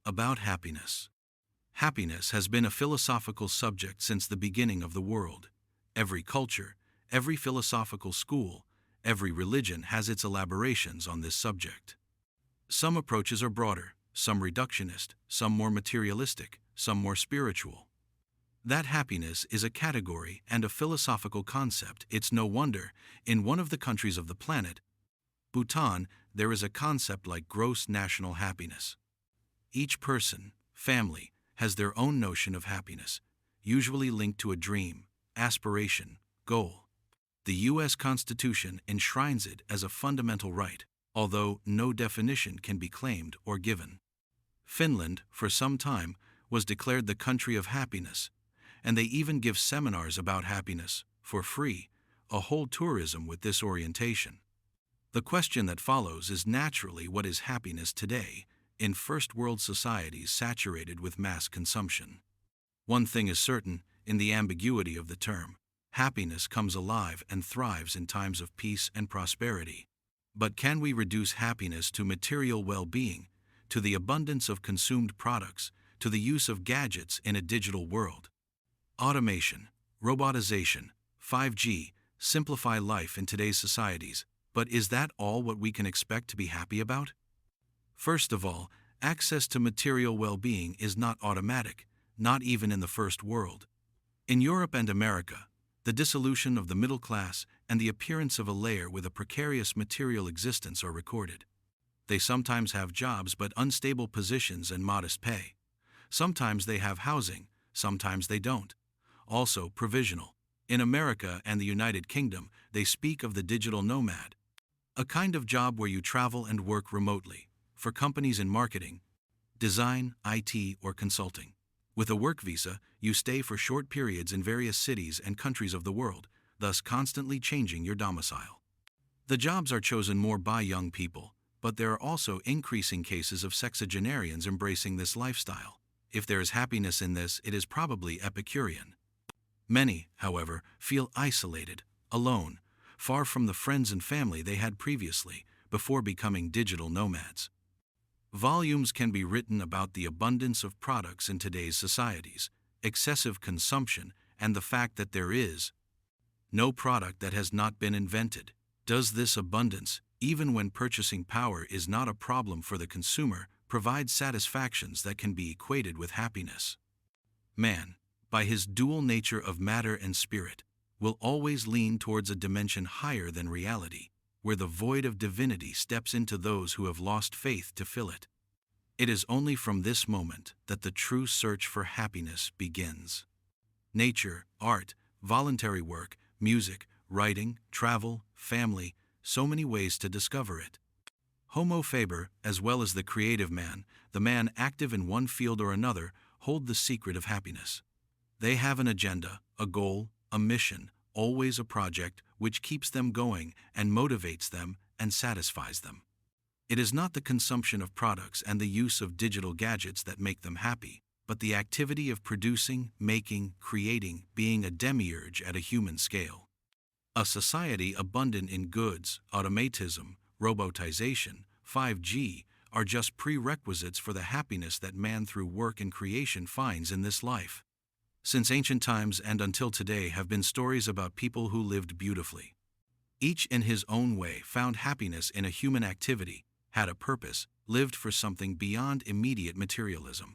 About happiness. Happiness has been a philosophical subject since the beginning of the world. Every culture, every philosophical school, every religion has its elaborations on this subject. Some approaches are broader, some reductionist, some more materialistic, some more spiritual. That happiness is a category and a philosophical concept. It's no wonder, in one of the countries of the planet, Bhutan, there is a concept like gross national happiness. Each person, family, has their own notion of happiness, usually linked to a dream, aspiration, goal. The U.S. Constitution enshrines it as a fundamental right, although no definition can be claimed or given. Finland, for some time, was declared the country of happiness, and they even give seminars about happiness, for free, a whole tourism with this orientation. The question that follows is naturally, what is happiness today, in first world societies saturated with mass consumption? One thing is certain, in the ambiguity of the term, happiness comes alive and thrives in times of peace and prosperity. But can we reduce happiness to material well-being, to the abundance of consumed products, to the use of gadgets in a digital world? Automation, robotization, 5G, simplify life in today's societies, but is that all what we can expect to be happy about? First of all, access to material well-being is not automatic, not even in the first world. In Europe and America, the dissolution of the middle class and the appearance of a layer with a precarious material existence are recorded. They sometimes have jobs but unstable positions and modest pay. Sometimes they have housing, sometimes they don't. Also provisional. In America and the United Kingdom, they speak of the digital nomad, a kind of job where you travel and work remotely, for companies in marketing, design, IT, or consulting. With a work visa, you stay for short periods in various cities and countries of the world, thus constantly changing your domicile. The jobs are chosen more by young people, but there are also increasing cases of sexagenarians embracing this lifestyle. If there is happiness in this, it is probably Epicurean. Many, however, feel isolated, alone, far from the friends and family they had previously, before becoming digital nomads. Volumes can be written about the abundance of products in today's societies, excessive consumption, and the fact that there is no product that has not been invented. Does this abundance, even when purchasing power is not a problem for the consumer, provide satisfactions that can be equated with happiness? Man, by his dual nature of matter and spirit, will always lean towards a dimension higher than reality, where the void of divinity steps into those who have lost faith to fill it. It is only from this moment that the true search for happiness begins. Nature, art, voluntary work, music, writing, travel, family, so many ways to discover it. Homo faber, as well as the creative man, the man active in one field or another, hold the secret of happiness. They have an agenda, a goal, a mission, always a project which keeps them going and motivates them and satisfies them. It is not the consumption of products and the use of digital gadgets that make them happy, but the activity of producing, making, creating, being a demiurge at a human scale. A society abundant in goods, automatism, robotization, 5G, are just prerequisites for the happiness that man through work and creation finds in this life. Since ancient times and until today have been stories about people who lived beautifully. Each in his own way found happiness in a human activity, had a purpose, lived for something beyond immediate materialism.